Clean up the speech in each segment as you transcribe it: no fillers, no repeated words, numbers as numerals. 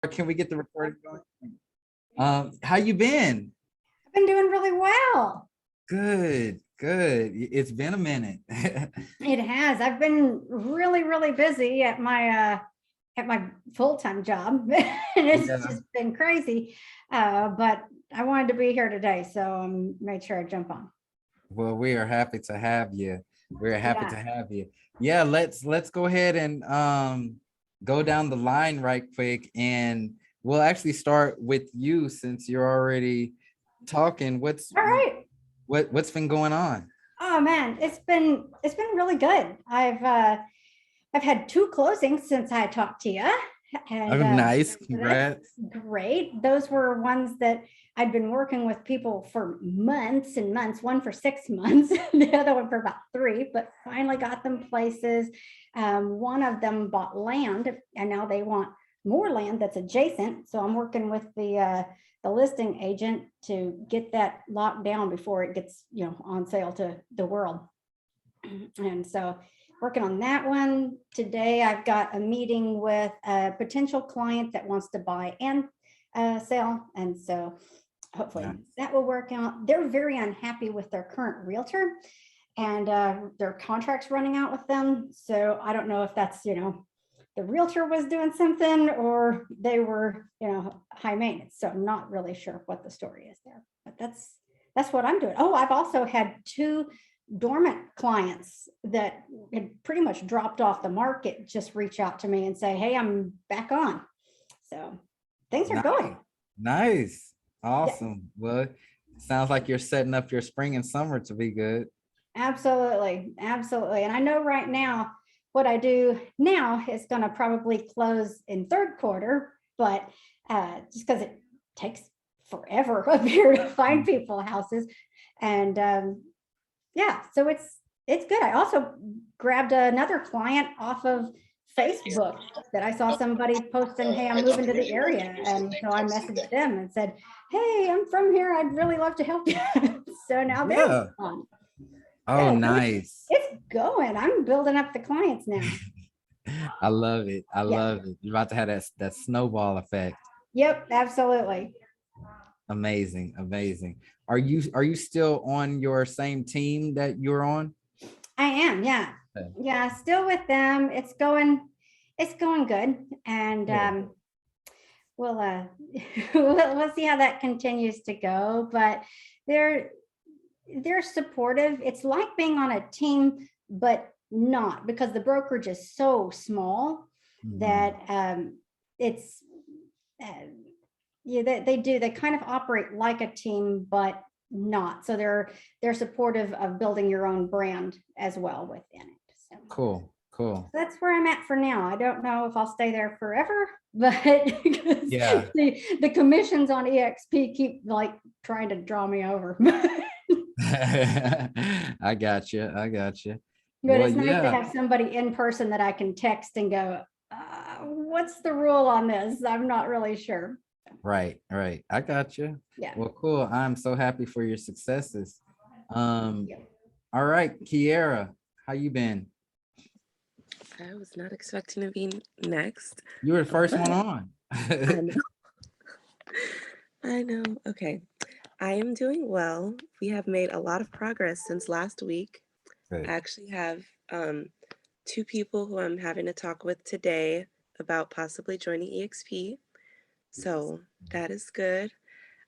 Can we get the recording going? How you been? I've been doing really well. Good, good. It's been a minute. It has. I've been really, really busy at my full-time job. And it's Yeah. just been crazy. But I wanted to be here today, so made sure I jump on. Well, we are happy to have you. We're happy to Yeah. have you. Yeah, let's go ahead and go down the line right quick, and we'll actually start with you since you're already talking. All right. What's been going on? Oh man, it's been really good. I've had two closings since I talked to you, Oh, and nice. so that's Congrats. great. Those were ones that I'd been working with people for months and months. One for 6 months, the other one for about three, but finally got them places. One of them bought land, and now they want more land that's adjacent. So I'm working with the listing agent to get that locked down before it gets on sale to the world. And so working on that one today. I've got a meeting with a potential client that wants to buy and sell. And so hopefully Nice. that will work out. They're very unhappy with their current realtor, and their contract's running out with them. So I don't know if that's, the realtor was doing something or they were, high maintenance. So I'm not really sure what the story is there, but that's what I'm doing. Oh, I've also had two dormant clients that had pretty much dropped off the market just reach out to me and say, hey, I'm back on. So things are Nice. going. Nice. Yeah, Awesome. Well, it sounds like you're setting up your spring and summer to be good. absolutely. Absolutely. And I know right now what I do now is going to probably close in third quarter, but just because it takes forever up here to find people houses. And yeah, so it's good. I also grabbed another client off of Facebook that I saw somebody posting, hey, I'm moving to the area. And so I messaged them and said, hey, I'm from here. I'd really love to help you. So now they're Yeah. on. Oh, Yeah, so nice. it's going. I'm building up the clients now. I love it. I Yeah. love it. You're about to have that snowball effect. Yep, absolutely. Amazing. Amazing. Are you still on your same team that you're on? I am, yeah. Okay. Yeah, still with them. It's going good. And Cool. we'll we'll see how that continues to go. But they're they're supportive. It's like being on a team, but not, because the brokerage is so small Mhm. that it's uh, yeah, they kind of operate like a team, but not. So they're supportive of building your own brand as well within it. So Cool. Cool. that's where I'm at for now. I don't know if I'll stay there forever, but because Yeah. the commissions on EXP keep like trying to draw me over. I got you. I got you. But Well, it's nice to yeah. have somebody in person that I can text and go, what's the rule on this? I'm not really sure. Right, right. I got you. Yeah. Well, cool. I'm so happy for your successes. Um, Yeah. all right, Kiera, how you been? I was not expecting to be next, You were the first one but on. I know. I know. Okay. I am doing well. We have made a lot of progress since last week. I Good. actually have two people who I'm having to talk with today about possibly joining EXP. So that is good.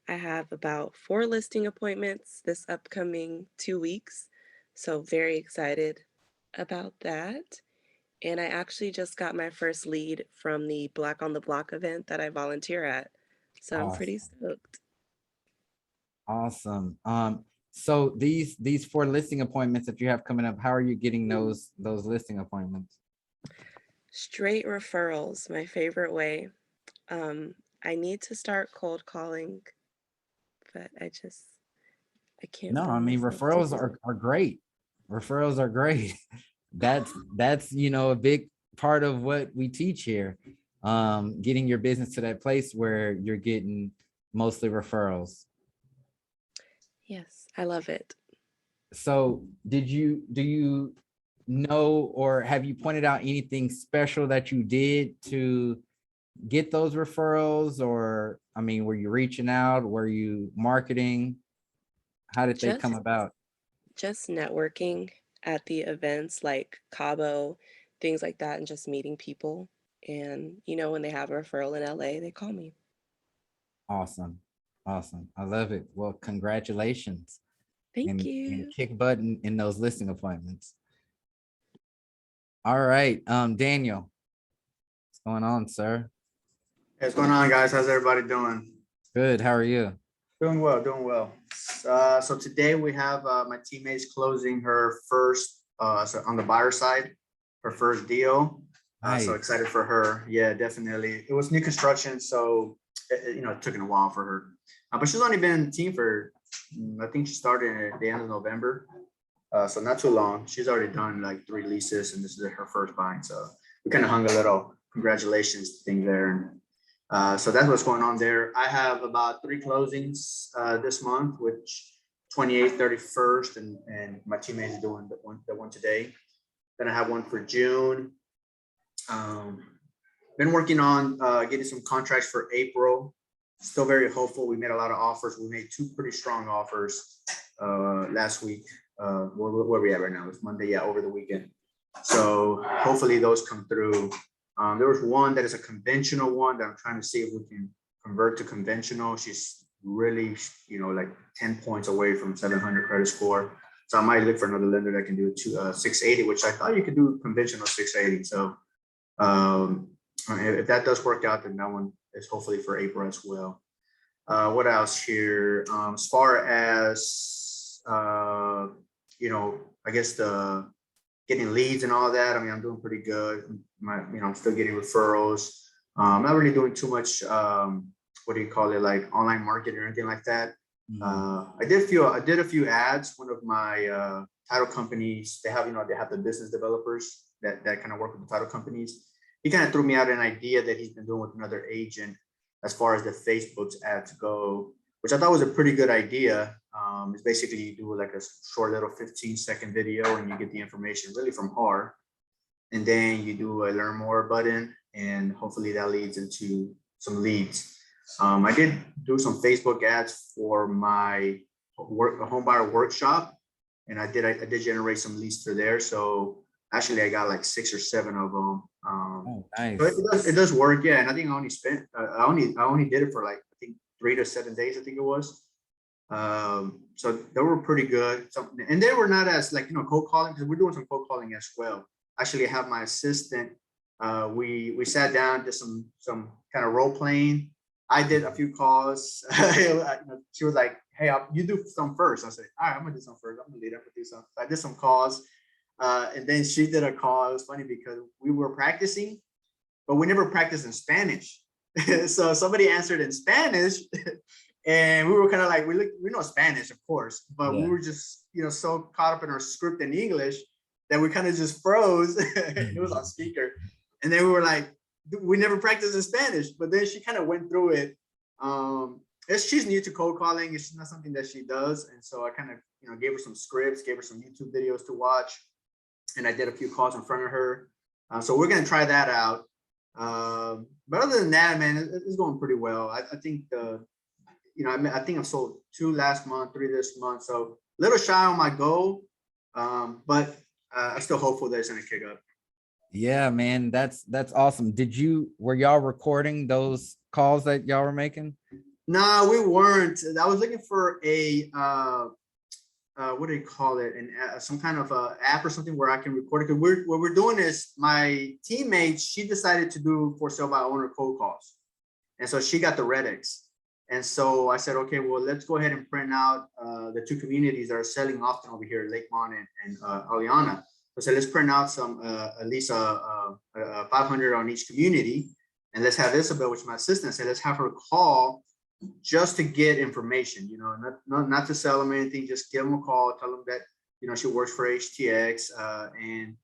I have about 4 listing appointments this upcoming 2 weeks. So very excited about that. And I actually just got my first lead from the Black on the Block event that I volunteer at. So I'm pretty Awesome. stoked. Awesome. So these four listing appointments that you have coming up, how are you getting those listing appointments? Straight referrals, my favorite way. I need to start cold calling, but I can't No, I bring mean myself to referrals do it. are great. Referrals are great. That's a big part of what we teach here. Getting your business to that place where you're getting mostly referrals. Yes, I love it. So do you know, or have you pointed out anything special that you did to get those referrals, or I mean, were you reaching out? Were you marketing? How did they come Just about? just networking at the events like Cabo, things like that, and just meeting people. And when they have a referral in LA, they call me. Awesome. Awesome. I love it. Well, congratulations, Thank and you. kick button in those listing appointments. All right. Daniel, what's going on, sir? Hey, what's going on, guys? How's everybody doing? Good. How are you? Doing well, doing well. So today we have my teammates closing her first, so on the buyer side, her first deal. So Nice. excited for her. Yeah, definitely. It was new construction, so it took a while for her. But she's only been in the team for, I think she started at the end of November. So not too long. She's already done like 3 leases, and this is her first buying. So we kind of hung a little congratulations thing there. And so that's what's going on there. I have about 3 closings this month, which 28th, 31st, and my teammate is doing the one today. Then I have one for June. Been working on getting some contracts for April. Still very hopeful. We made a lot of offers. We made 2 pretty strong offers last week. Where we at right now? It's Monday, yeah, over the weekend. So hopefully those come through. There was one that is a conventional one that I'm trying to see if we can convert to conventional. She's really, like 10 points away from 700 credit score. So I might look for another lender that can do it to 680, which I thought you could do conventional 680. So if that does work out, then that one is hopefully for April as well. What else here? As far as, I guess the getting leads and all that, I mean, I'm doing pretty good. I'm still getting referrals. I'm not really doing too much, what do you call it, like online marketing or anything like that. I did a few ads. One of my title companies, they have the business developers that kind of work with the title companies. He kind of threw me out an idea that he's been doing with another agent as far as the Facebook's ads go, which I thought was a pretty good idea. It's basically you do like a short little 15-second video and you get the information really from her. And then you do a learn more button, and hopefully that leads into some leads. I did do some Facebook ads for my home buyer workshop, and I did generate some leads through there. So actually I got like 6 or 7 of them. Oh, nice. But it does work, yeah. And I think I only spent I only did it for like I think 3 to 7 days, I think it was. So they were pretty good. And they were not as like cold calling, because we're doing some cold calling as well. Actually, I have my assistant. We sat down, did some kind of role playing. I did a few calls. She was like, "Hey, you do some first." I said, "All right, I'm gonna do some first. I'm gonna lead up and do some." So I did some calls, and then she did a call. It was funny because we were practicing, but we never practiced in Spanish. So somebody answered in Spanish, and we were kind of like, we know Spanish, of course, but we were just so caught up in our script in English that we kind of just froze. It was on speaker, and then we were like, we never practiced in Spanish. But then she kind of went through it. She's new to cold calling. It's not something that she does, and so I kind of gave her some scripts, gave her some YouTube videos to watch, and I did a few calls in front of her. So we're gonna try that out. But other than that, man, it's going pretty well. I think I think I've sold 2 last month, 3 this month, so a little shy on my goal, but I'm still hopeful that it's gonna kick up. Yeah, man, that's awesome. Were y'all recording those calls that y'all were making? No, we weren't. I was looking for a what do you call it? Some kind of app or something where I can record it. Because what we're doing is my teammate, she decided to do for sale by owner cold calls, and so she got the Redx. And so I said, okay, well, let's go ahead and print out the 2 communities that are selling often over here, Lakemont and Aliana. So I said, let's print out some at least 500 on each community, and let's have Isabel, which is my assistant, said, let's have her call just to get information, not to sell them anything, just give them a call, tell them that she works for HTX and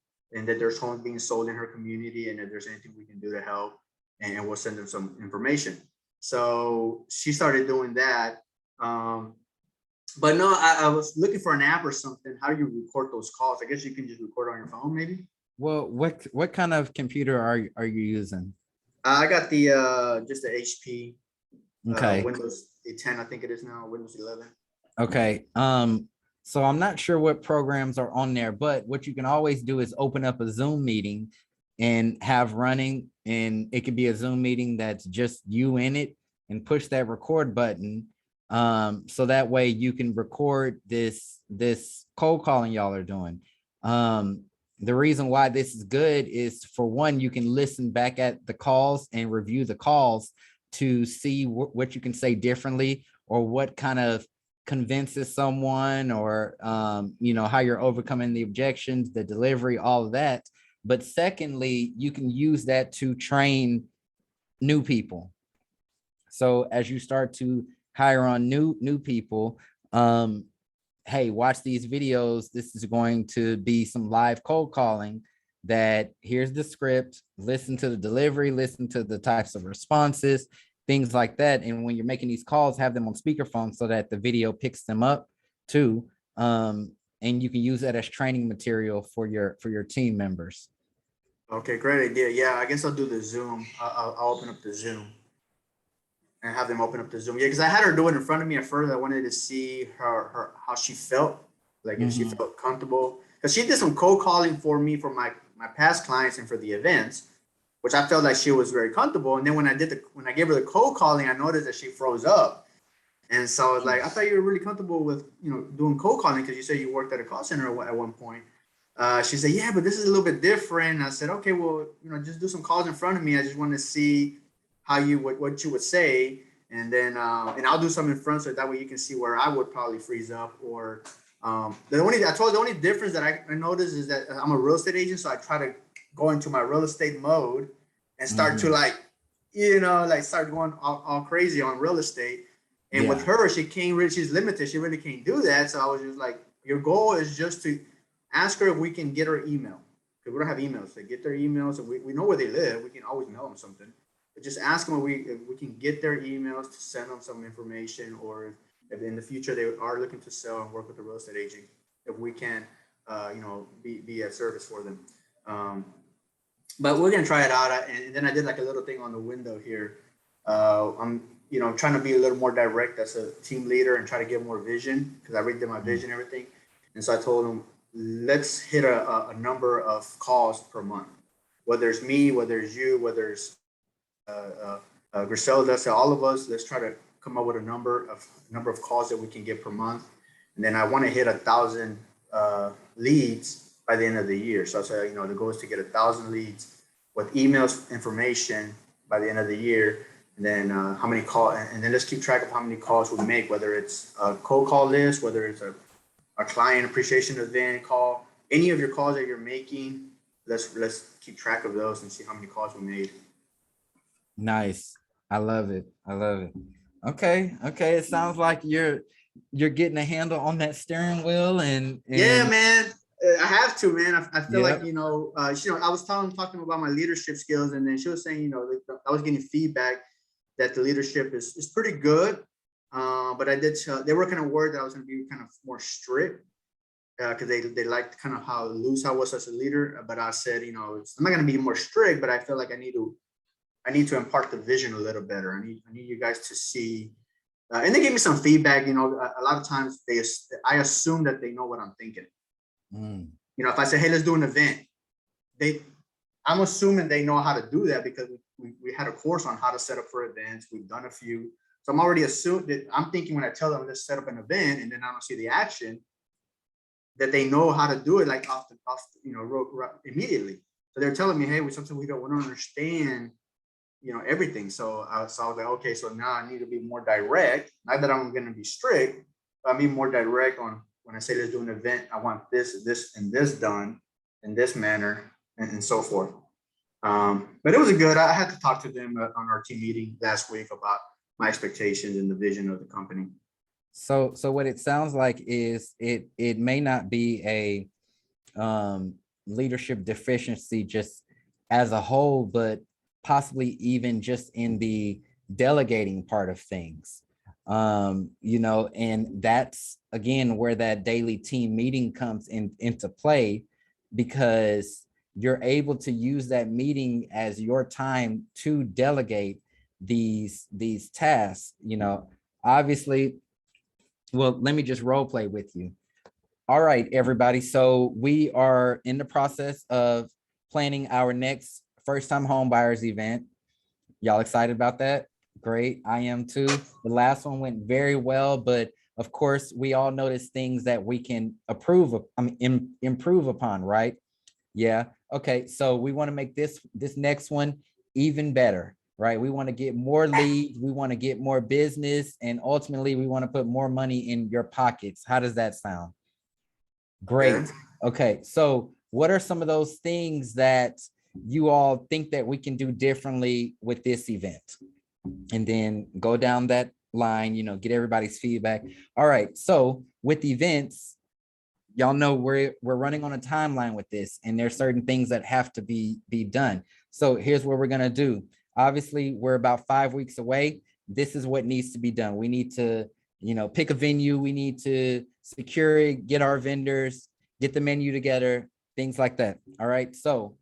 that there's homes being sold in her community, and if there's anything we can do to help, and we'll send them some information. So she started doing that. But no, I was looking for an app or something. How do you record those calls? I guess you can just record on your phone, maybe. Well, what kind of computer are you using? I got the just the HP Okay. Windows 10, I think it is now, Windows 11. Okay. So I'm not sure what programs are on there, but what you can always do is open up a Zoom meeting and have running, and it could be a Zoom meeting that's just you in it, and push that record button. So that way you can record this cold calling y'all are doing. The reason why this is good is, for one, you can listen back at the calls and review the calls to see what you can say differently, or what kind of convinces someone, or how you're overcoming the objections, the delivery, all of that. But secondly, you can use that to train new people. So as you start to hire on new people, hey, watch these videos. This is going to be some live cold calling. That here's the script, listen to the delivery, listen to the types of responses, things like that. And when you're making these calls, have them on speakerphone so that the video picks them up too. And you can use that as training material for your team members. Okay, great idea. Yeah, I guess I'll do the Zoom. I'll open up the Zoom and have them open up the Zoom. Yeah, because I had her do it in front of me at first. I wanted to see her how she felt, like if she felt comfortable. Because she did some cold calling for me for my past clients and for the events, which I felt like she was very comfortable. And then when I gave her the cold calling, I noticed that she froze up. And so I was like, I thought you were really comfortable with doing cold calling, because you said you worked at a call center at one point. She said, yeah, but this is a little bit different. I said, okay, well, just do some calls in front of me. I just want to see how what you would say. And then, and I'll do some in front, so that way you can see where I would probably freeze up. Or the only difference that I noticed is that I'm a real estate agent. So I try to go into my real estate mode and start to start going all crazy on real estate. And with her, she's limited. She really can't do that. So I was just like, your goal is just to ask her if we can get her email, because we don't have emails. So get their emails, and we know where they live. We can always mail them something. But just ask them if we can get their emails to send them some information, or if in the future they are looking to sell and work with a real estate agent, if we can, be a service for them. But we're gonna try it out. And then I did like a little thing on the window here. I'm trying to be a little more direct as a team leader and try to get more vision, because I read them my vision and everything. And so I told them, let's hit a number of calls per month, whether it's me, whether it's you, whether it's Griselda, so all of us, let's try to come up with a number of calls that we can get per month. And then I want to hit 1,000 leads by the end of the year. So I said, the goal is to get 1,000 leads with emails information by the end of the year. And then how many calls, and then let's keep track of how many calls we make, whether it's a cold call list, whether it's a client appreciation event call, any of your calls that you're making, let's keep track of those and see how many calls we made. Nice. I love it. Okay. It sounds like you're getting a handle on that steering wheel, and yeah, man, I have to, man. I feel like, I was talking about my leadership skills, and then she was saying, I was getting feedback that the leadership is pretty good. But I did tell, they were kind of worried that I was going to be kind of more strict, because they liked kind of how loose I was as a leader. But I said, I'm not going to be more strict, but I feel like I need to impart the vision a little better. I need you guys to see, and they gave me some feedback. A lot of times I assume that they know what I'm thinking. If I say, hey, let's do an event, I'm assuming they know how to do that, because we had a course on how to set up for events. We've done a few. So I'm already assuming that I'm thinking, when I tell them let's set up an event, and then I don't see the action, that they know how to do it, like immediately. So they're telling me, hey, we don't understand, everything. So I was like, okay, so now I need to be more direct. Not that I'm going to be strict, but I'm being more direct on when I say let's do an event, I want this, and this done in this manner, and so forth. But it was good. I had to talk to them on our team meeting last week about my expectations and the vision of the company. So what it sounds like is it may not be a leadership deficiency just as a whole, but possibly even just in the delegating part of things. And that's again where that daily team meeting comes into play, because you're able to use that meeting as your time to delegate these tasks. Obviously, well, let me just role play with you. All right, everybody. So we are in the process of planning our next first time home buyers event. Y'all excited about that? Great. I am too. The last one went very well, but of course, we all notice things that we can improve upon, right? Yeah. Okay. So we want to make this next one even better, right? We want to get more leads. We want to get more business, and ultimately we want to put more money in your pockets. How does that sound? Great. Okay. So what are some of those things that you all think that we can do differently with this event? And then go down that line, get everybody's feedback. All right. So with events, y'all know we're running on a timeline with this, and there's certain things that have to be done. So here's what we're going to do. Obviously, we're about 5 weeks away. This is what needs to be done. We need to, pick a venue. We need to secure it, get our vendors, get the menu together, things like that. All right. So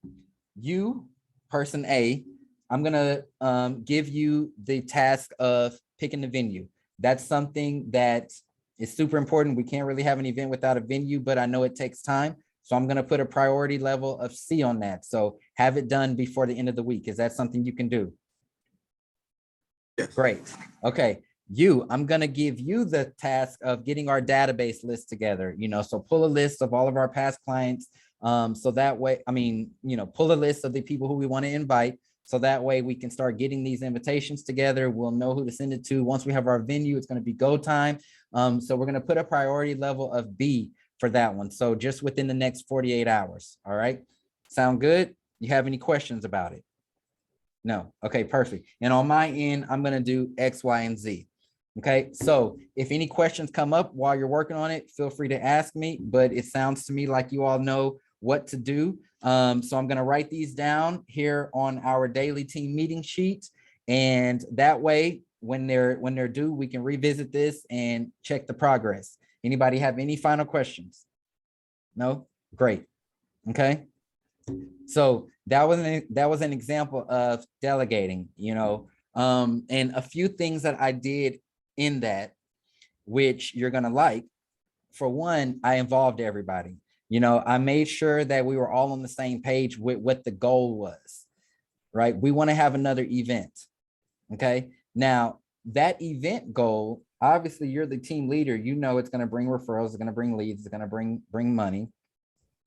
you, person A, I'm going to give you the task of picking the venue. That's something that is super important. We can't really have an event without a venue, but I know it takes time. So I'm going to put a priority level of C on that. So have it done before the end of the week. Is that something you can do? Yes. Great. Okay. I'm going to give you the task of getting our database list together, so pull a list of all of our past clients. So that way, pull a list of the people who we want to invite. So that way we can start getting these invitations together. We'll know who to send it to. Once we have our venue, it's going to be go time. So we're going to put a priority level of B for that one. So just within the next 48 hours. All right. Sound good? You have any questions about it? No. Okay, perfect. And on my end, I'm going to do X, Y, and Z. Okay. So if any questions come up while you're working on it, feel free to ask me, but it sounds to me like you all know what to do. So I'm going to write these down here on our daily team meeting sheet. And that way, when they're due, we can revisit this and check the progress. Anybody have any final questions? No? Great. Okay. So that was an example of delegating, and a few things that I did in that, which you're going to like. For one, I involved everybody. I made sure that we were all on the same page with what the goal was, right? We want to have another event. Okay. Now that event goal, obviously you're the team leader, it's going to bring referrals, it's going to bring leads, it's going to bring money,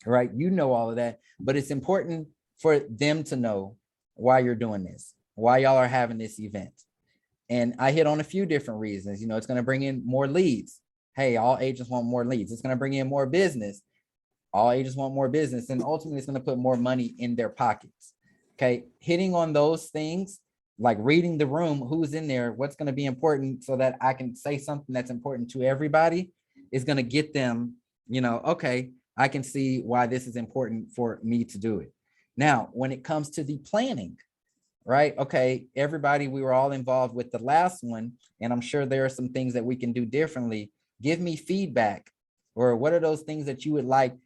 right? All of that, but it's important for them to know why you're doing this, why y'all are having this event. And I hit on a few different reasons. It's going to bring in more leads. Hey, all agents want more leads. It's going to bring in more business. All agents want more business. And ultimately, it's going to put more money in their pockets. Okay. Hitting on those things, like reading the room, who's in there, what's going to be important so that I can say something that's important to everybody, is going to get them, okay, I can see why this is important for me to do it. Now, when it comes to the planning, right? Okay, everybody, we were all involved with the last one, and I'm sure there are some things that we can do differently. Give me feedback, or what are those things that you would like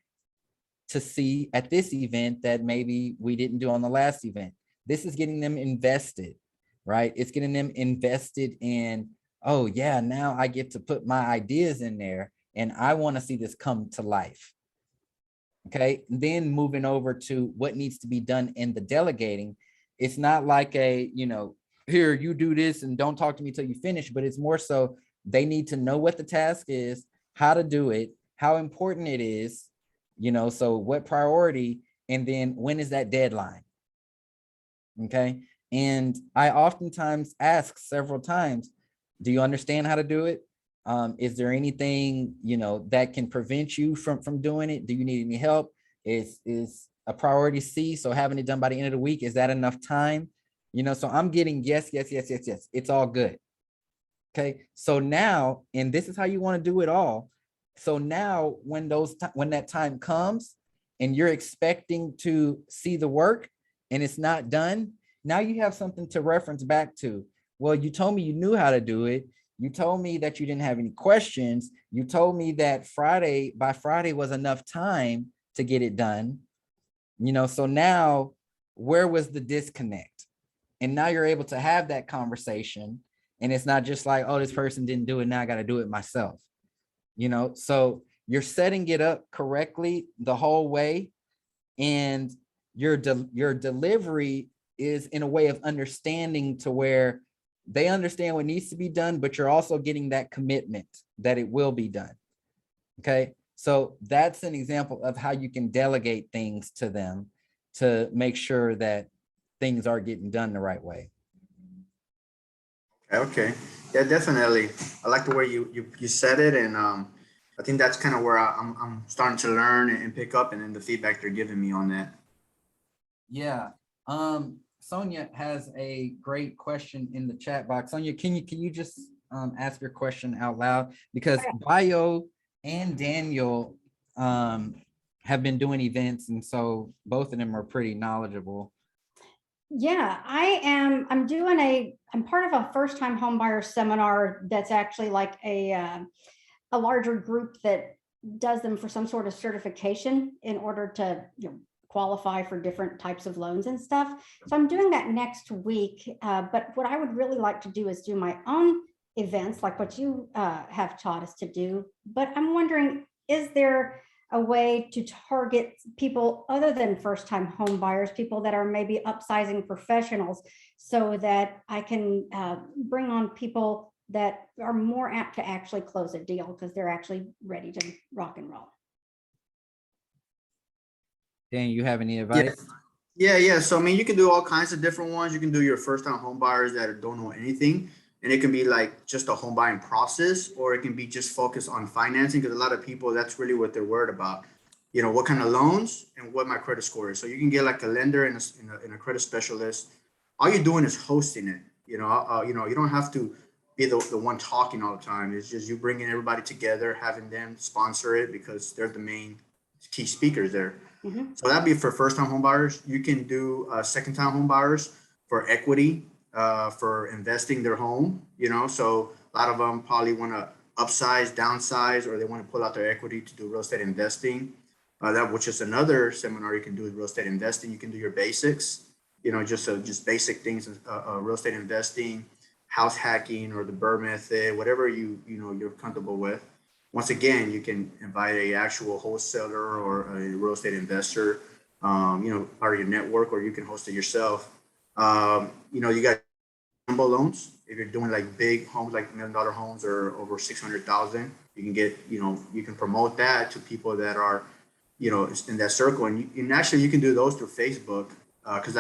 to see at this event that maybe we didn't do on the last event? This is getting them invested, right? It's getting them invested in, oh yeah, now I get to put my ideas in there and I want to see this come to life. Okay, then moving over to what needs to be done in the delegating. It's not like here, you do this and don't talk to me till you finish, but it's more so they need to know what the task is, how to do it, how important it is, so what priority, and then when is that deadline? Okay. And I oftentimes ask several times, do you understand how to do it? Is there anything, that can prevent you from doing it? Do you need any help? Is a priority C, so having it done by the end of the week, is that enough time? So I'm getting yes. It's all good. Okay. So now, and this is how you want to do it all. So now when that time comes and you're expecting to see the work and it's not done, now you have something to reference back to. Well, you told me you knew how to do it. You told me that you didn't have any questions. You told me that by Friday was enough time to get it done. So now where was the disconnect? And now you're able to have that conversation, and it's not just like, oh, this person didn't do it, now I got to do it myself. So you're setting it up correctly the whole way, and your delivery is in a way of understanding to where they understand what needs to be done, but you're also getting that commitment that it will be done. Okay. So that's an example of how you can delegate things to them to make sure that things are getting done the right way. Okay, yeah, definitely. I like the way you said it, and I think that's kind of where I'm starting to learn and pick up, and then the feedback they're giving me on that. Yeah. Sonia has a great question in the chat box. Sonia, can you just ask your question out loud? Because Bio and Daniel have been doing events, and so both of them are pretty knowledgeable. Yeah, I'm part of a first time homebuyer seminar that's actually like a larger group that does them for some sort of certification in order to qualify for different types of loans and stuff. So I'm doing that next week. But what I would really like to do is do my own events like what you have taught us to do. But I'm wondering, is there a way to target people other than first-time home buyers, people that are maybe upsizing professionals, so that I can bring on people that are more apt to actually close a deal because they're actually ready to rock and roll? Dan, you have any advice? Yeah. So I mean, you can do all kinds of different ones. You can do your first-time home buyers that don't know anything, and it can be like just a home buying process, or it can be just focused on financing, because a lot of people, that's really what they're worried about. What kind of loans and what my credit score is. So you can get like a lender and a credit specialist. All you're doing is hosting it. You don't have to be the one talking all the time. It's just you bringing everybody together, having them sponsor it because they're the main key speakers there. Mm-hmm. So that'd be for first-time home buyers. You can do second-time home buyers for equity, for investing their home. So a lot of them probably want to upsize, downsize, or they want to pull out their equity to do real estate investing. Which is another seminar you can do with real estate investing. You can do your basics, just basic things, real estate investing, house hacking, or the Burr method, whatever you're comfortable with. Once again, you can invite a actual wholesaler or a real estate investor, part of your network, or you can host it yourself. You got jumbo loans. If you're doing like big homes, like $1 million homes or over 600,000, you can get, you can promote that to people that are, in that circle. And actually you can do those through Facebook. Cause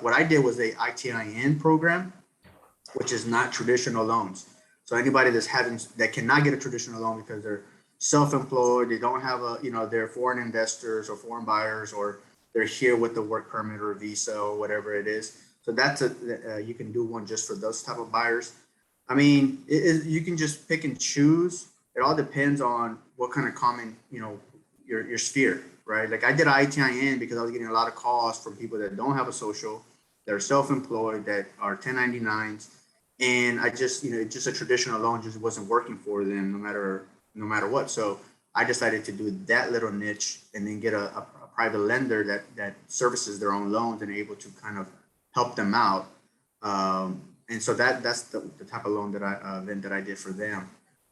what I did was a ITIN program, which is not traditional loans. So anybody that cannot get a traditional loan because they're self-employed, they don't have they're foreign investors or foreign buyers, or they're here with the work permit or visa or whatever it is. So that's you can do one just for those type of buyers. I mean, you can just pick and choose. It all depends on what kind of common, your sphere, right? Like I did ITIN because I was getting a lot of calls from people that don't have a social, that are self-employed, that are 1099s. And I just, just a traditional loan just wasn't working for them no matter what. So I decided to do that little niche and then get a private lender that services their own loans and able to kind of help them out. And so that's the type of loan that I did for them.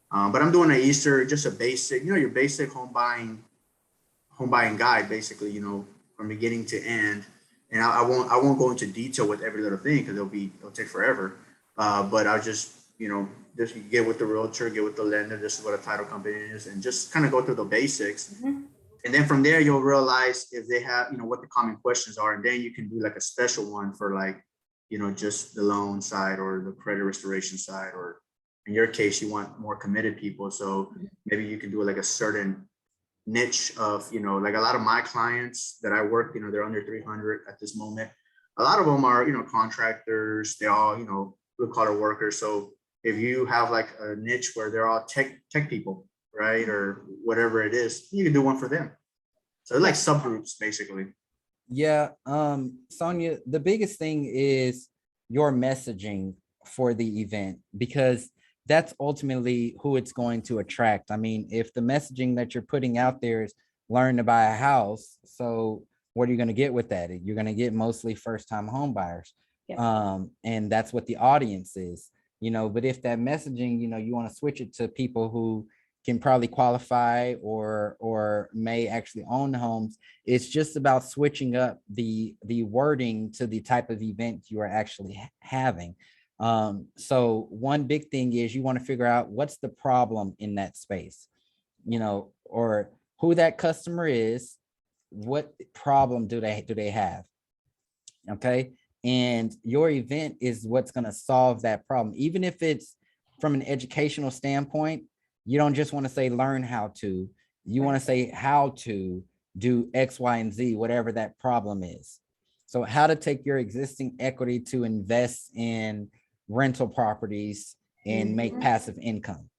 But I'm doing just a basic, your basic home buying guide, basically, from beginning to end. And I won't go into detail with every little thing because it'll take forever. But I'll just get with the realtor, get with the lender. This is what a title company is, and just kind of go through the basics. Mm-hmm. And then from there, you'll realize if they have, what the common questions are. And then you can do like a special one for like, just the loan side or the credit restoration side, or in your case, you want more committed people. So maybe you can do like a certain niche of, like a lot of my clients that I work, they're under 300 at this moment. A lot of them are, contractors, they all, blue collar workers. So if you have like a niche where they're all tech people, right, or whatever it is, you can do one for them. So like subgroups, basically. Yeah. Sonia, the biggest thing is your messaging for the event, because that's ultimately who it's going to attract. I mean, if the messaging that you're putting out there is learn to buy a house, so what are you going to get with that? You're going to get mostly first time home buyers. Yeah. And that's what the audience is, you know, but if that messaging, you know, you want to switch it to people who can probably qualify or may actually own homes, it's just about switching up the wording to the type of event you are actually having. So one big thing is you want to figure out what's the problem in that space, you know, or who that customer is, what problem do they have? Okay. And your event is what's going to solve that problem. Even if it's from an educational standpoint, you don't just want to say learn how to, you want to say how to do X, Y, and Z, whatever that problem is. So how to take your existing equity to invest in rental properties and make Mhm. passive income,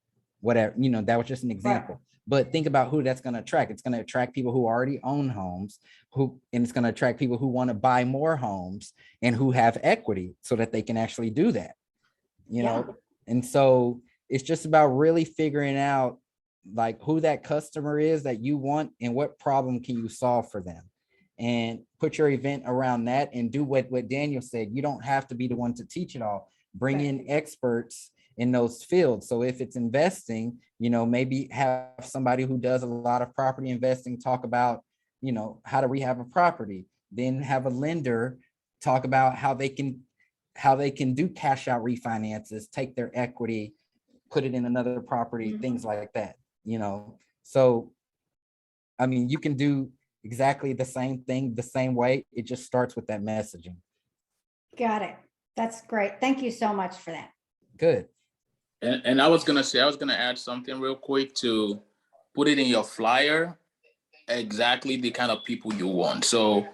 whatever, you know, that was just an example. But think about who that's going to attract. It's going to attract people who already own homes, and it's going to attract people who want to buy more homes and who have equity so that they can actually do that, you know? And so it's just about really figuring out like who that customer is that you want and what problem can you solve for them, and put your event around that and do what Daniel said. You don't have to be the one to teach it all. Bring in experts in those fields. So if it's investing, you know, maybe have somebody who does a lot of property investing talk about, you know, how to rehab a property, then have a lender talk about how they can do cash out refinances, take their equity, put it in another property, things like that, you know? So, I mean, you can do exactly the same thing, the same way. It just starts with that messaging. Got it. That's great. Thank you so much for that. Good. And I was gonna add something real quick to put it in your flyer, exactly the kind of people you want. So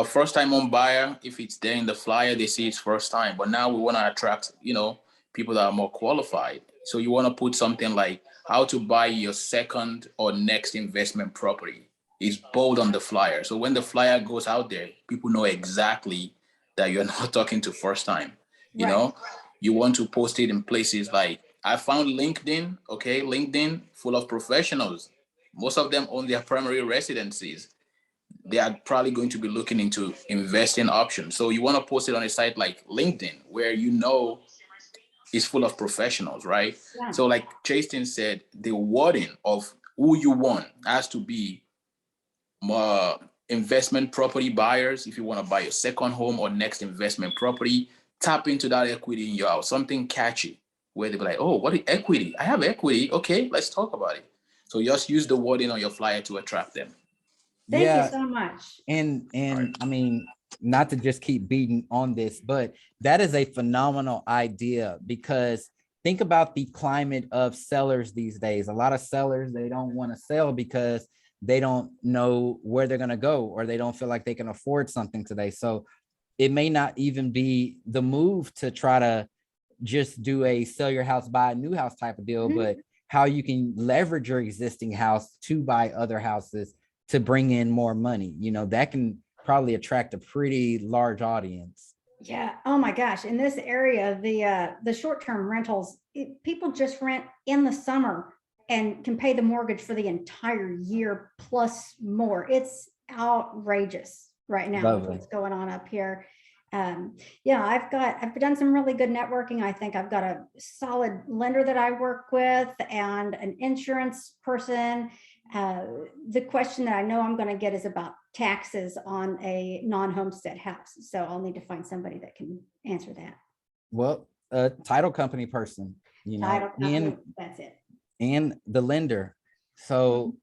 first time home buyer, if it's there in the flyer, they see it's first time. But now we want to attract, you know, people that are more qualified. So you want to put something like how to buy your second or next investment property. It's bold on the flyer. So when the flyer goes out there, people know exactly that you're not talking to first time. You know, you want to post it in places like, I found LinkedIn, okay, LinkedIn full of professionals. Most of them own their primary residencies. They are probably going to be looking into investing options. So you want to post it on a site like LinkedIn, where you know it's full of professionals, right? Yeah. So like Chasten said, the wording of who you want has to be more investment property buyers. If you want to buy your second home or next investment property, tap into that equity in your house, something catchy where they'll be like, oh, what is equity? I have equity. Okay, let's talk about it. So just use the wording on your flyer to attract them. Thank Yeah. you so much. And Right. I mean, not to just keep beating on this, but that is a phenomenal idea, because think about the climate of sellers these days. A lot of sellers, they don't want to sell because they don't know where they're going to go, or they don't feel like they can afford something today. So it may not even be the move to try to just do a sell your house, buy a new house type of deal, but how you can leverage your existing house to buy other houses to bring in more money. You know, that can probably attract a pretty large audience. Yeah. Oh my gosh. In this area, the short-term rentals, people just rent in the summer and can pay the mortgage for the entire year plus more. It's outrageous right now with Lovely. what's going on up here. Yeah, I've done some really good networking. I think I've got a solid lender that I work with and an insurance person. The question that I know I'm going to get is about taxes on a non-homestead house. So I'll need to find somebody that can answer that. Well, a title company person, you know, Title company, that's it. and the lender. So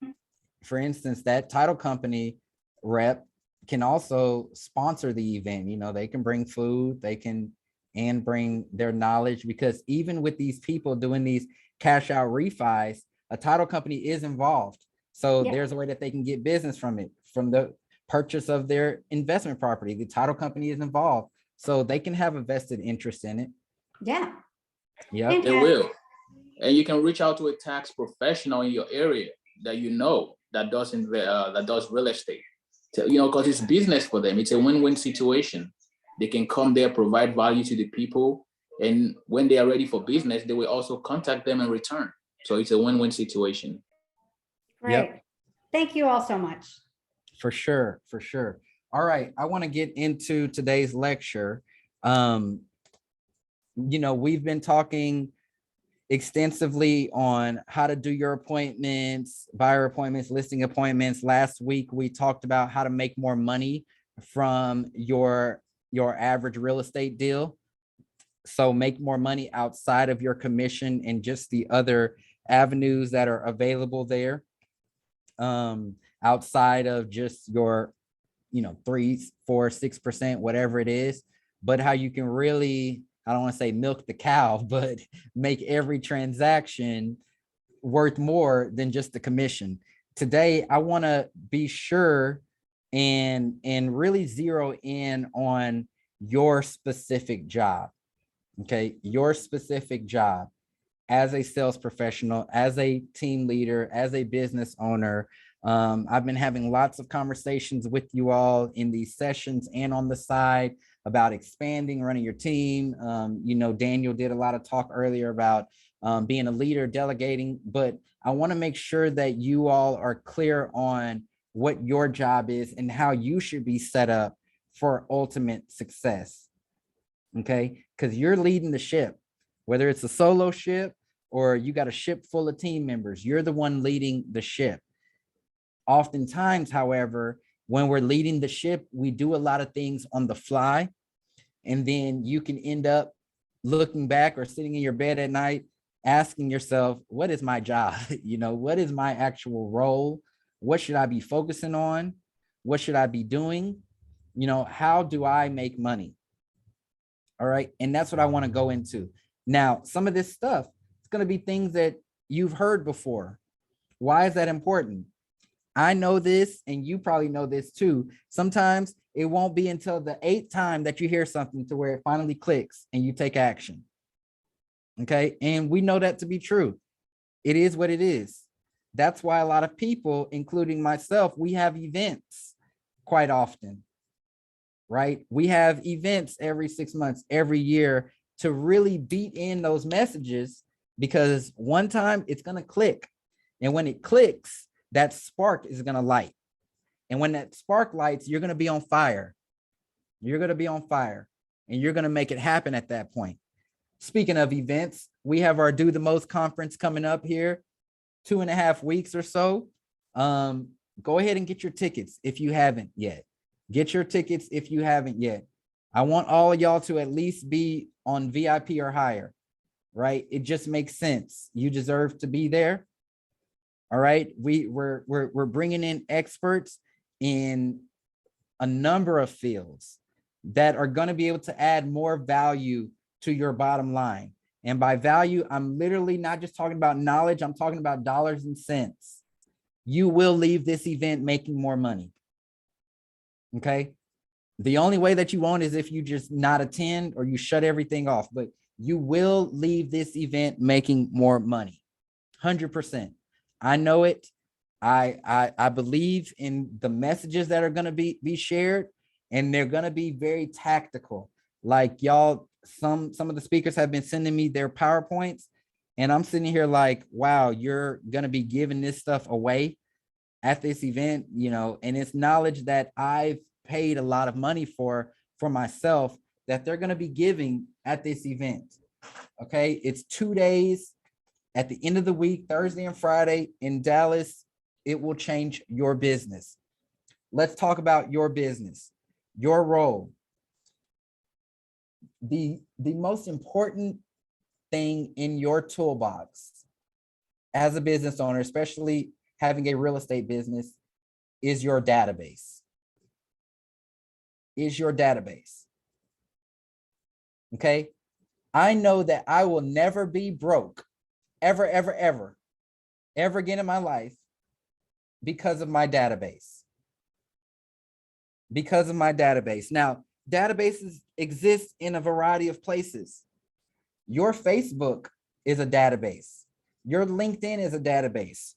for instance, that title company rep can also sponsor the event. You know, they can bring food, they can, and bring their knowledge, because even with these people doing these cash out refis, a title company is involved. So Yeah. there's a way that they can get business from it, from the purchase of their investment property. The title company is involved, so they can have a vested interest in it. Yeah. Yeah, They will. And you can reach out to a tax professional in your area that you know that does real estate. You know, because it's business for them. It's a win-win situation. They can come there, provide value to the people, and when they are ready for business, they will also contact them in return. So it's a win-win situation. Great. Thank you all so much. For sure, for sure. All right, I want to get into today's lecture. We've been talking extensively on how to do your appointments, buyer appointments, listing appointments. Last week, we talked about how to make more money from your average real estate deal. So make more money outside of your commission and just the other avenues that are available there. Outside of just your 3, 4, 6%, whatever it is, but how you can really, I don't want to say milk the cow, but make every transaction worth more than just the commission. Today, I want to be sure and really zero in on your specific job. Okay, your specific job as a sales professional, as a team leader, as a business owner. I've been having lots of conversations with you all in these sessions and on the side about expanding, running your team. Daniel did a lot of talk earlier about being a leader, delegating, but I want to make sure that you all are clear on what your job is and how you should be set up for ultimate success. Okay, because you're leading the ship, whether it's a solo ship or you got a ship full of team members, you're the one leading the ship. Oftentimes, however, when we're leading the ship, we do a lot of things on the fly, and then you can end up looking back or sitting in your bed at night asking yourself, what is my job? What is my actual role? What should I be focusing on? What should I be doing? How do I make money? All right. And that's what I want to go into. Now, some of this stuff, it's going to be things that you've heard before. Why is that important? I know this, and you probably know this too. Sometimes it won't be until the 8th time that you hear something to where it finally clicks and you take action. Okay. And we know that to be true. It is what it is. That's why a lot of people, including myself, we have events quite often, right? We have events every 6 months, every year to really beat in those messages, because one time it's going to click. And when it clicks, that spark is going to light. And when that spark lights, you're going to be on fire. You're going to be on fire, and you're going to make it happen at that point. Speaking of events, we have our Do the Most conference coming up here, 2.5 weeks or so. Go ahead and get your tickets if you haven't yet. Get your tickets if you haven't yet. I want all of y'all to at least be on VIP or higher, right? It just makes sense. You deserve to be there. All right. We're bringing in experts in a number of fields that are going to be able to add more value to your bottom line. And by value, I'm literally not just talking about knowledge. I'm talking about dollars and cents. You will leave this event making more money. Okay. The only way that you won't is if you just not attend or you shut everything off, but you will leave this event making more money. 100%. I know it. I believe in the messages that are going to be shared, and they're going to be very tactical. Like y'all, some of the speakers have been sending me their PowerPoints, and I'm sitting here like, wow, you're going to be giving this stuff away at this event, and it's knowledge that I've paid a lot of money for myself that they're going to be giving at this event. Okay. It's 2 days at the end of the week, Thursday and Friday in Dallas. It will change your business. Let's talk about your business, your role. The most important thing in your toolbox as a business owner, especially having a real estate business, is your database. Is your database. Okay. I know that I will never be broke ever again in my life because of my database. Because of my database. Now, databases exist in a variety of places. Your Facebook is a database. Your LinkedIn is a database.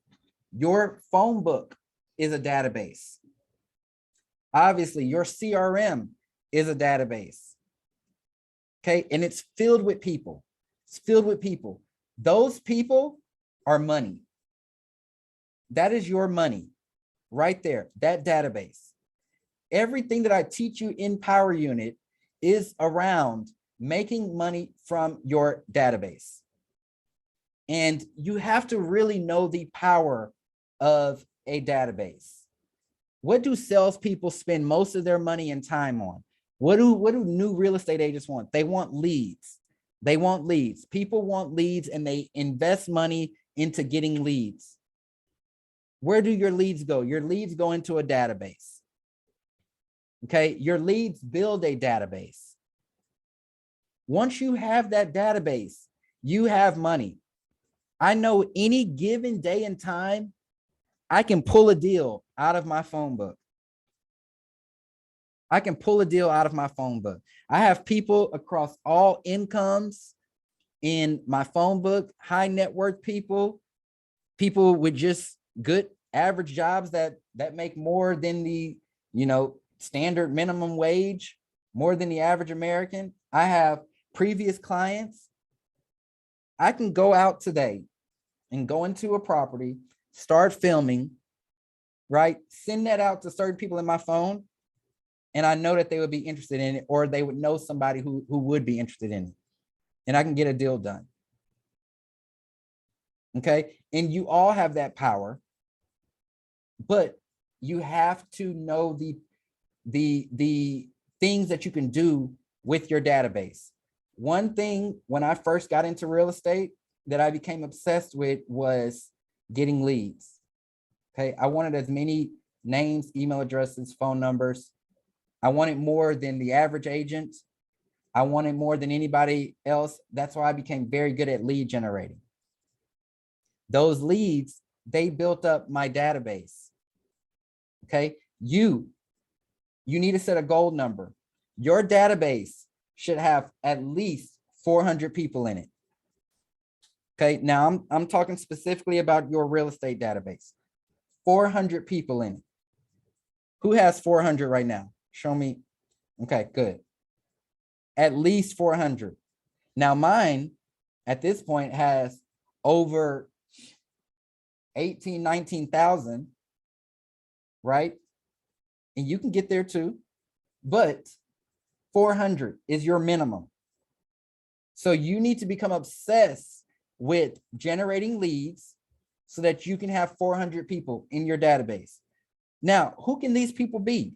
Your phone book is a database. Obviously, your CRM is a database. Okay, and it's filled with people. It's filled with people. Those people are money. That is your money, right there, that database. Everything that I teach you in Power Unit is around making money from your database. And you have to really know the power of a database. What do salespeople spend most of their money and time on? What do new real estate agents want? They want leads. They want leads. People want leads and they invest money into getting leads. Where do your leads go? Your leads go into a database. Okay, your leads build a database. Once you have that database, you have money. I know any given day and time, I can pull a deal out of my phone book. I can pull a deal out of my phone book. I have people across all incomes in my phone book, high net worth people, people with just good average jobs that make more than the, standard minimum wage, more than the average American. I have previous clients. I can go out today and go into a property, start filming, right? Send that out to certain people in my phone. And I know that they would be interested in it, or they would know somebody who would be interested in it. And I can get a deal done. Okay. And you all have that power, but you have to know the things that you can do with your database. One thing when I first got into real estate that I became obsessed with was getting leads. Okay. I wanted as many names, email addresses, phone numbers. I wanted more than the average agent. I wanted more than anybody else. That's why I became very good at lead generating. Those leads, they built up my database. Okay. You need to set a goal number. Your database should have at least 400 people in it. Okay. Now I'm talking specifically about your real estate database. 400 people in it. Who has 400 right now? Show me. Okay, good. At least 400. Now mine at this point has over 19,000, right? And you can get there too, but 400 is your minimum. So you need to become obsessed with generating leads so that you can have 400 people in your database. Now, who can these people be?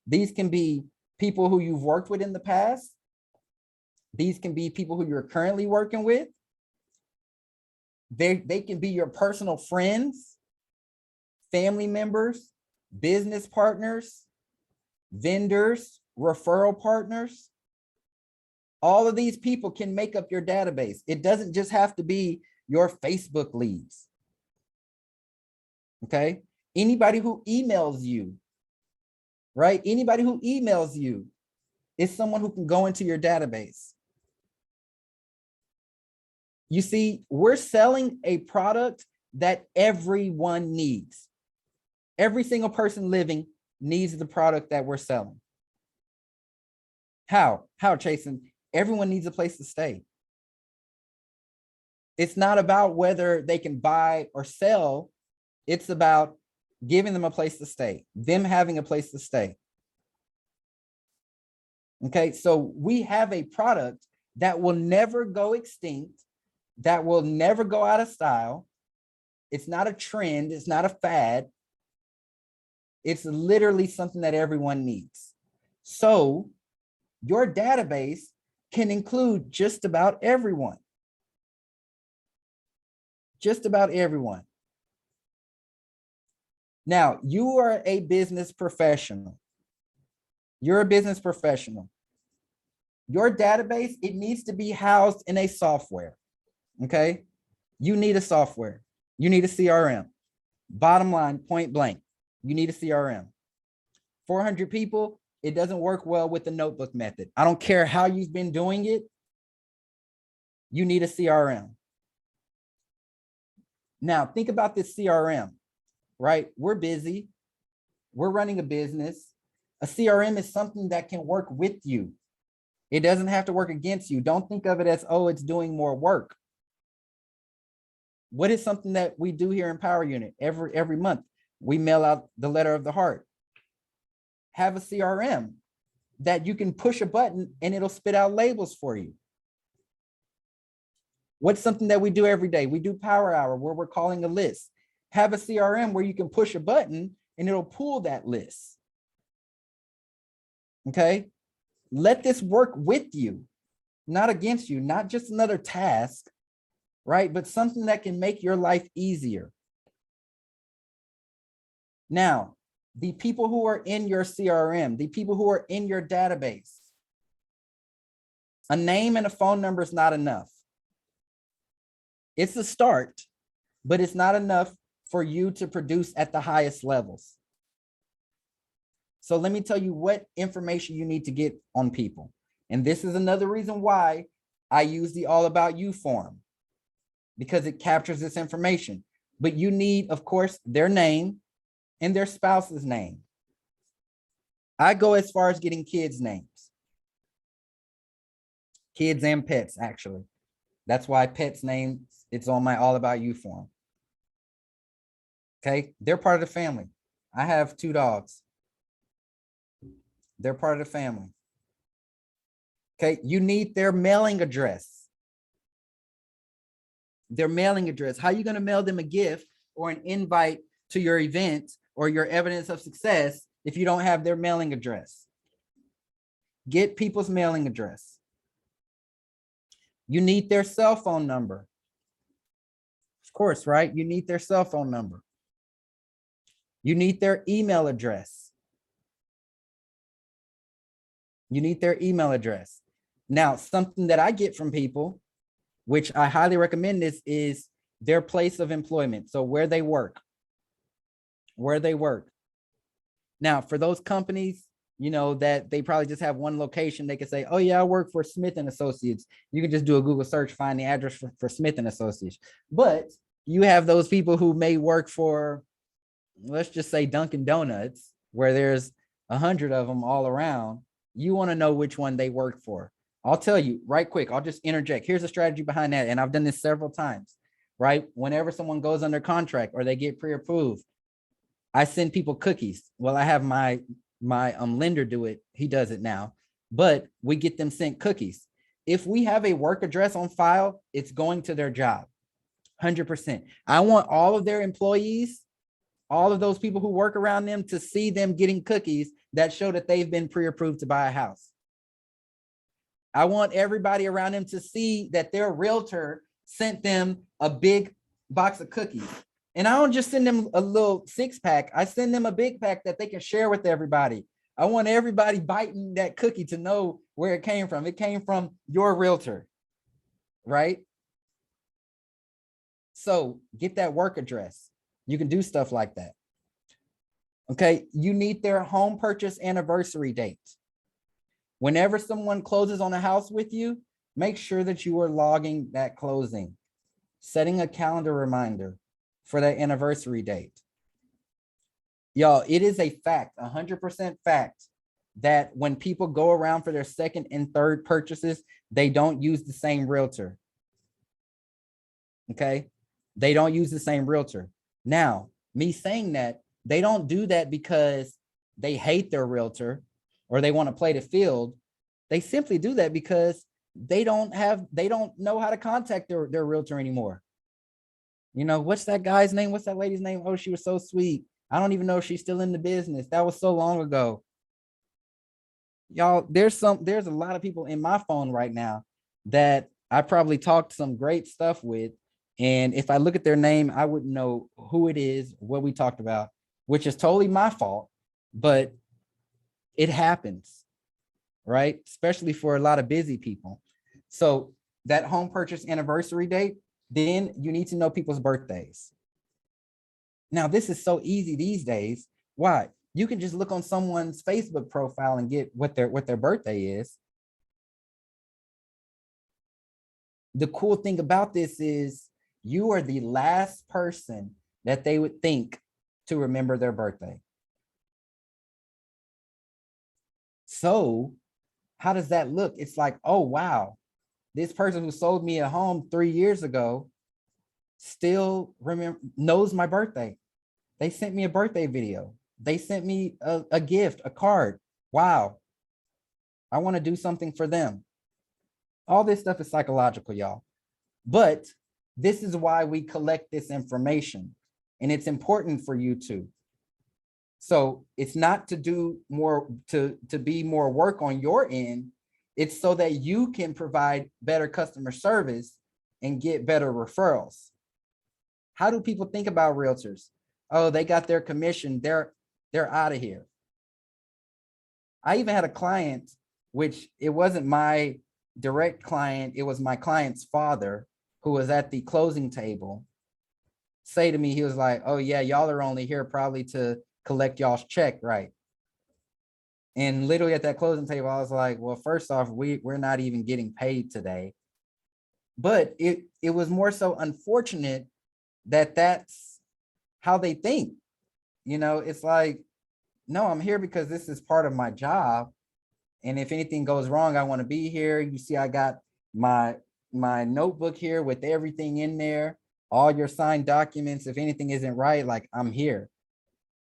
These can be people who you've worked with in the past. These can be people who you're currently working with. They can be your personal friends, family members, business partners, vendors, referral partners. All of these people can make up your database. It doesn't just have to be your Facebook leads. Okay. Anybody who emails you, right? Anybody who emails you is someone who can go into your database. You see, we're selling a product that everyone needs. Every single person living needs the product that we're selling. How, Chasen? Everyone needs a place to stay. It's not about whether they can buy or sell. It's about giving them a place to stay, them having a place to stay. Okay, so we have a product that will never go extinct, that will never go out of style. It's not a trend, it's not a fad. It's literally something that everyone needs. So your database can include just about everyone. Just about everyone. Now, you are a business professional. You're a business professional. Your database, it needs to be housed in a software. Okay. You need a software. You need a CRM. Bottom line, point blank, you need a CRM. 400 people, it doesn't work well with the notebook method. I don't care how you've been doing it. You need a CRM. Now, think about this CRM, right? We're busy. We're running a business. A CRM is something that can work with you. It doesn't have to work against you. Don't think of it as, oh, it's doing more work. What is something that we do here in Power Unit every month? We mail out the letter of the heart. Have a CRM that you can push a button and it'll spit out labels for you. What's something that we do every day? We do Power Hour where we're calling a list. Have a CRM where you can push a button and it'll pull that list. Okay? Let this work with you, not against you, not just another task, right? But something that can make your life easier. Now, the people who are in your CRM, the people who are in your database, a name and a phone number is not enough. It's a start, but it's not enough for you to produce at the highest levels. So let me tell you what information you need to get on people. And this is another reason why I use the All About You form, because it captures this information. But you need, of course, their name and their spouse's name. I go as far as getting kids' names. Kids and pets, actually. That's why pets' names, it's on my All About You form. Okay, they're part of the family. I have 2 dogs. They're part of the family. Okay, you need their mailing address. Their mailing address. How are you going to mail them a gift or an invite to your event or your evidence of success if you don't have their mailing address? Get people's mailing address. You need their cell phone number. Of course, right? You need their cell phone number. You need their email address. You need their email address. Now, something that I get from people, which I highly recommend this, is their place of employment. So where they work. Where they work. Now, for those companies, you know, that they probably just have one location, they can say, oh yeah, I work for Smith and Associates. You can just do a Google search, find the address for Smith and Associates. But you have those people who may work for, let's just say Dunkin' Donuts, where there's 100 of them all around. You want to know which one they work for. I'll tell you right quick. I'll just interject. Here's a strategy behind that. And I've done this several times, right? Whenever someone goes under contract or they get pre-approved, I send people cookies. Well, I have my lender do it. He does it now, but we get them sent cookies. If we have a work address on file, it's going to their job. 100%. I want all of their employees, all of those people who work around them, to see them getting cookies that show that they've been pre-approved to buy a house. I want everybody around them to see that their realtor sent them a big box of cookies. And I don't just send them a little 6-pack. I send them a big pack that they can share with everybody. I want everybody biting that cookie to know where it came from. It came from your realtor, right? So get that work address. You can do stuff like that. Okay, you need their home purchase anniversary date. Whenever someone closes on a house with you, make sure that you are logging that closing, setting a calendar reminder for that anniversary date. Y'all, it is a fact, 100% fact, that when people go around for their second and third purchases, they don't use the same realtor. Okay, they don't use the same realtor. Now, me saying that, they don't do that because they hate their realtor or they want to play the field. They simply do that because they don't know how to contact their realtor anymore. You know, what's that guy's name? What's that lady's name? Oh, she was so sweet. I don't even know if she's still in the business. That was so long ago. Y'all, there's a lot of people in my phone right now that I probably talked some great stuff with. And if I look at their name, I wouldn't know who it is, what we talked about, which is totally my fault, but it happens, right? Especially for a lot of busy people. So that home purchase anniversary date, then you need to know people's birthdays. Now, this is so easy these days. Why? You can just look on someone's Facebook profile and get what their birthday is. The cool thing about this is you are the last person that they would think to remember their birthday. So how does that look? It's like, oh, wow, this person who sold me a home 3 years ago still knows my birthday. They sent me a birthday video. They sent me a gift, a card. Wow. I want to do something for them. All this stuff is psychological, y'all. But this is why we collect this information. And it's important for you to. So it's not to do more, to be more work on your end. It's so that you can provide better customer service and get better referrals. How do people think about realtors? Oh, they got their commission. They're out of here. I even had a client, which it wasn't my direct client. It was my client's father who was at the closing table, say to me, he was like, oh yeah, y'all are only here probably to collect y'all's check, right? And literally at that closing table, I was like, well, first off, we're not even getting paid today. But it was more so unfortunate that that's how they think. You know, it's like, no, I'm here because this is part of my job. And if anything goes wrong, I want to be here. You see, I got my notebook here with everything in there, all your signed documents. If anything isn't right, like I'm here,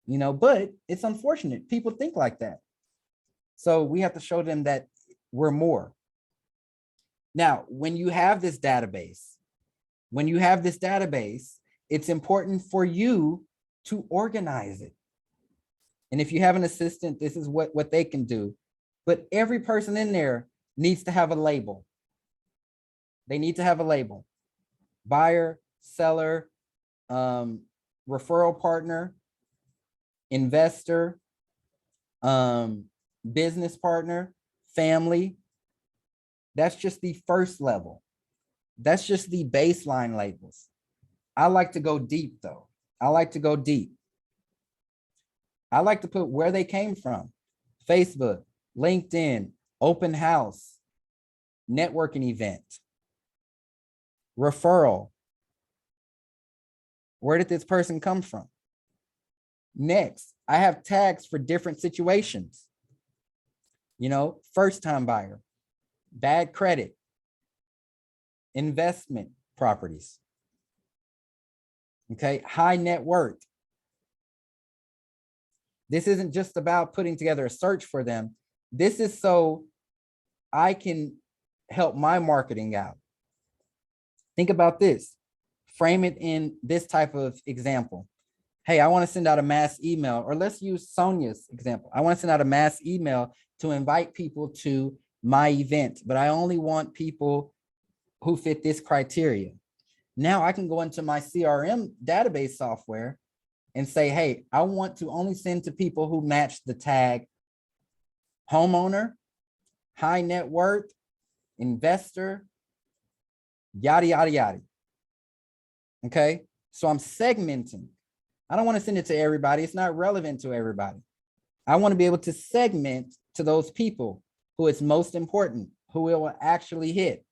you know, but it's unfortunate. People think like that. So we have to show them that we're more. Now, when you have this database, it's important for you to organize it. And if you have an assistant, this is what they can do. But every person in there needs to have a label. They need to have a label. Buyer, seller, referral partner, investor, business partner, family. That's just the first level. That's just the baseline labels. I like to go deep though. I like to go deep. I like to put where they came from. Facebook, LinkedIn, open house, networking event, referral. Where did this person come from? Next, I have tags for different situations. You know, first time buyer, bad credit, investment properties. Okay, high net worth. This isn't just about putting together a search for them. This is so I can help my marketing out. Think about this. Frame it in this type of example. Hey, I want to send out a mass email, or let's use Sonia's example. I want to send out a mass email to invite people to my event, but I only want people who fit this criteria. Now I can go into my CRM database software and say, hey, I want to only send to people who match the tag homeowner, high net worth, investor, yada, yada, yada. Okay, so I'm segmenting. I don't want to send it to everybody. It's not relevant to everybody. I want to be able to segment to those people who it's most important, who it will actually hit.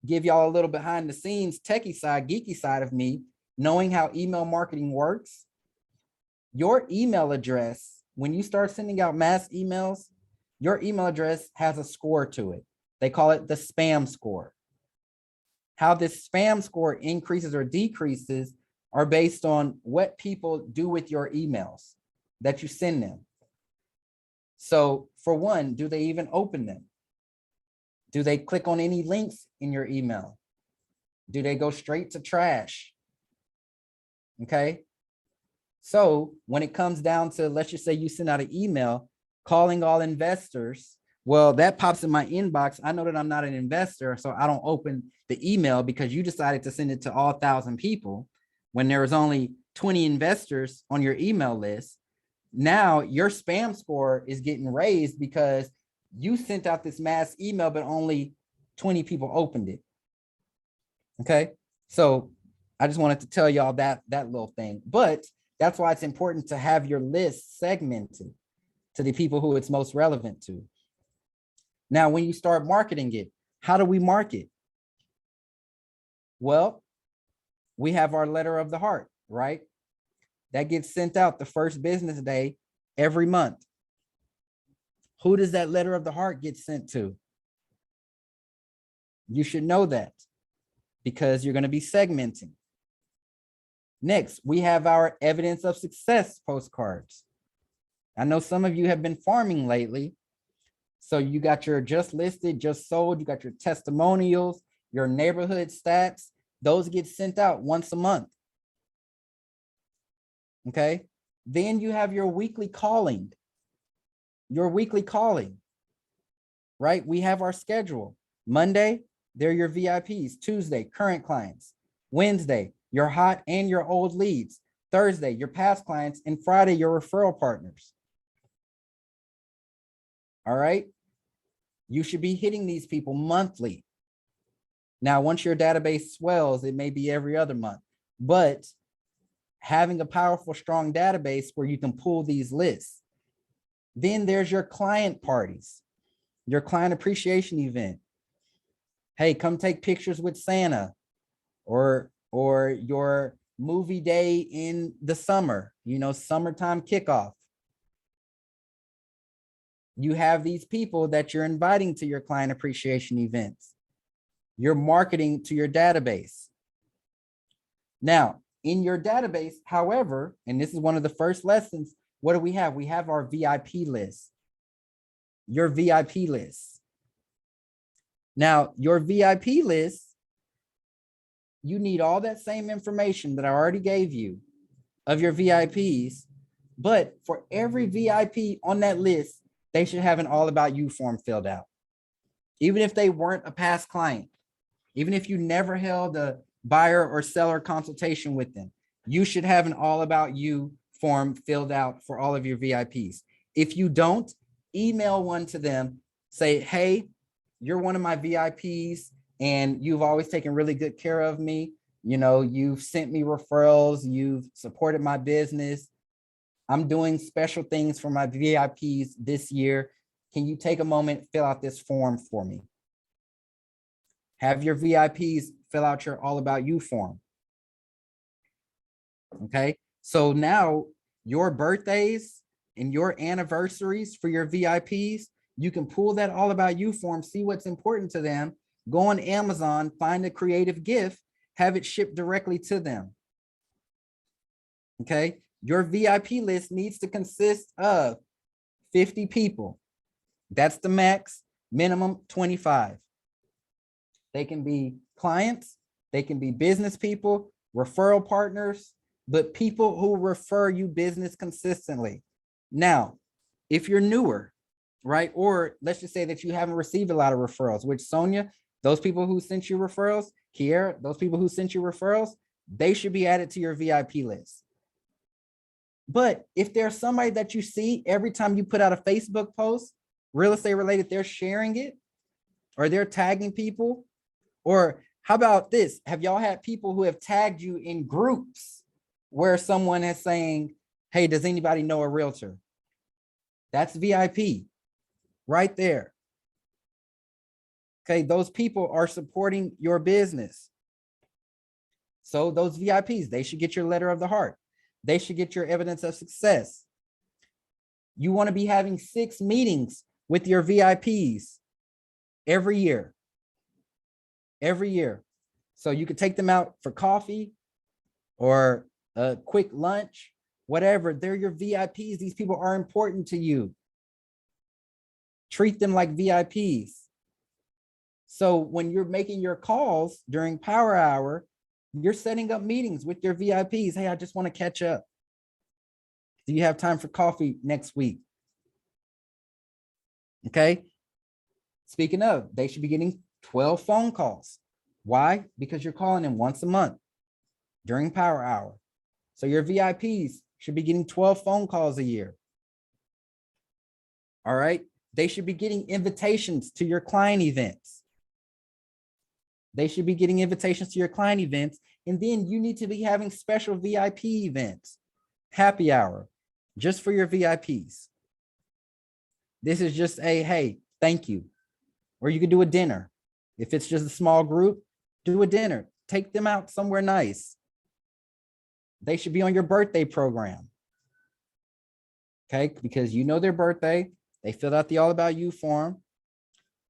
Give y'all a little behind the scenes, techie side, geeky side of me, knowing how email marketing works. Your email address, when you start sending out mass emails, your email address has a score to it. They call it the spam score. How this spam score increases or decreases are based on what people do with your emails that you send them. So for one, do they even open them? Do they click on any links in your email? Do they go straight to trash? Okay. So when it comes down to, let's just say you send out an email calling all investors, well, that pops in my inbox. I know that I'm not an investor, so I don't open the email because you decided to send it to all 1,000 people when there was only 20 investors on your email list. Now your spam score is getting raised because you sent out this mass email, but only 20 people opened it. Okay. So I just wanted to tell y'all that little thing, but that's why it's important to have your list segmented to the people who it's most relevant to. Now, when you start marketing it, how do we market? Well, we have our letter of the heart, right? That gets sent out the first business day every month. Who does that letter of the heart get sent to? You should know that because you're going to be segmenting. Next, we have our evidence of success postcards. I know some of you have been farming lately. So you got your just listed, just sold, you got your testimonials, your neighborhood stats. Those get sent out once a month. Okay. Then you have your weekly calling. Your weekly calling, right? We have our schedule. Monday, they're your VIPs. Tuesday, current clients. Wednesday, your hot and your old leads. Thursday, your past clients. And Friday, your referral partners. All right. You should be hitting these people monthly. Now, once your database swells, it may be every other month, but having a powerful, strong database where you can pull these lists. Then there's your client parties, your client appreciation event. Hey, come take pictures with Santa, or your movie day in the summer, summertime kickoff. You have these people that you're inviting to your client appreciation events. You're marketing to your database. Now, in your database, however, and this is one of the first lessons, what do we have? We have our VIP list. Your VIP list. Now, your VIP list, you need all that same information that I already gave you of your VIPs, but for every VIP on that list, they should have an all about you form filled out. Even if they weren't a past client, even if you never held a buyer or seller consultation with them, you should have an all about you form filled out for all of your VIPs. If you don't, email one to them, say, hey, you're one of my VIPs and you've always taken really good care of me. You've sent me referrals, you've supported my business. I'm doing special things for my VIPs this year. Can you take a moment, fill out this form for me? Have your VIPs fill out your all about you form. Okay. So now your birthdays and your anniversaries for your VIPs, you can pull that all about you form, see what's important to them, go on Amazon, find a creative gift, have it shipped directly to them. Okay. Your VIP list needs to consist of 50 people. That's the max, minimum 25. They can be clients, they can be business people, referral partners, but people who refer you business consistently. Now, if you're newer, right? Or let's just say that you haven't received a lot of referrals, which Sonia, those people who sent you referrals, Kiera, those people who sent you referrals, they should be added to your VIP list. But if there's somebody that you see every time you put out a Facebook post, real estate related, they're sharing it or they're tagging people. Or how about this? Have y'all had people who have tagged you in groups where someone is saying, hey, does anybody know a realtor? That's VIP right there. Okay, those people are supporting your business. So those VIPs, they should get your letter of the heart. They should get your evidence of success. You want to be having 6 meetings with your VIPs every year. Every year. So you could take them out for coffee or a quick lunch, whatever. They're your VIPs. These people are important to you. Treat them like VIPs. So when you're making your calls during power hour, you're setting up meetings with your VIPs. Hey, I just want to catch up. Do you have time for coffee next week? Okay. Speaking of, they should be getting 12 phone calls. Why? Because you're calling them once a month during power hour. So your VIPs should be getting 12 phone calls a year. All right. They should be getting invitations to your client events. They should be getting invitations to your client events. And then you need to be having special VIP events, happy hour, just for your VIPs. This is just a, hey, thank you. Or you could do a dinner. If it's just a small group, do a dinner. Take them out somewhere nice. They should be on your birthday program. Okay, because you know their birthday. They filled out the All About You form.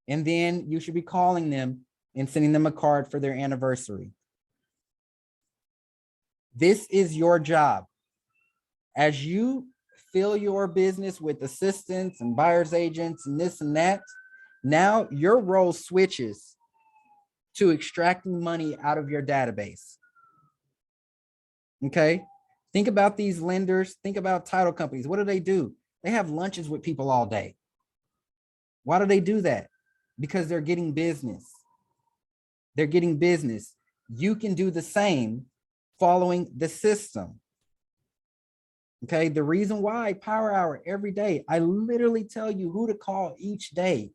And then you should be calling them and sending them a card for their anniversary. This is your job. As you fill your business with assistants and buyer's agents and this and that, now your role switches to extracting money out of your database. Okay. Think about these lenders. Think about title companies. What do? They have lunches with people all day. Why do they do that? Because they're getting business. They're getting business. You can do the same following the system. Okay. The reason why Power Hour every day, I literally tell you who to call each day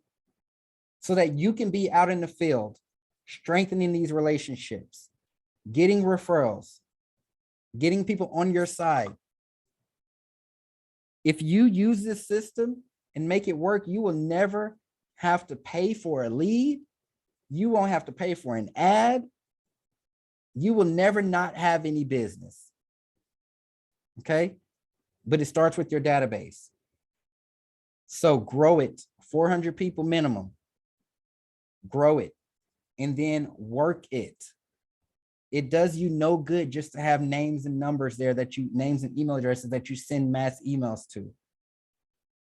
so that you can be out in the field, strengthening these relationships, getting referrals, getting people on your side. If you use this system and make it work, you will never have to pay for a lead. You won't have to pay for an ad. You will never not have any business. Okay. But it starts with your database. So grow it, 400 people minimum. Grow it and then work it. It does you no good just to have names and numbers there names and email addresses that you send mass emails to.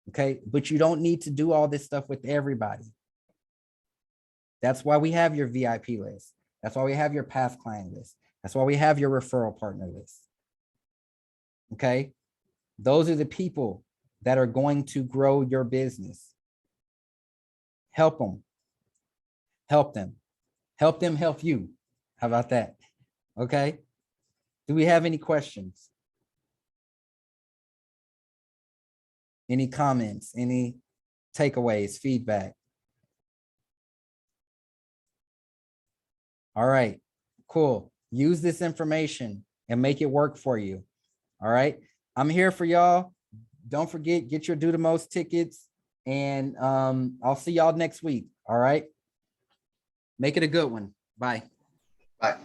Okay, but you don't need to do all this stuff with everybody. That's why we have your VIP list. That's why we have your past client list. That's why we have your referral partner list. Okay, those are the people that are going to grow your business. Help them. Help them. Help them help you. How about that? Okay. Do we have any questions? Any comments? Any takeaways, feedback? All right, cool. Use this information and make it work for you. All right. I'm here for y'all. Don't forget, get your Do the Most tickets, and I'll see y'all next week. All right. Make it a good one. Bye. Bye.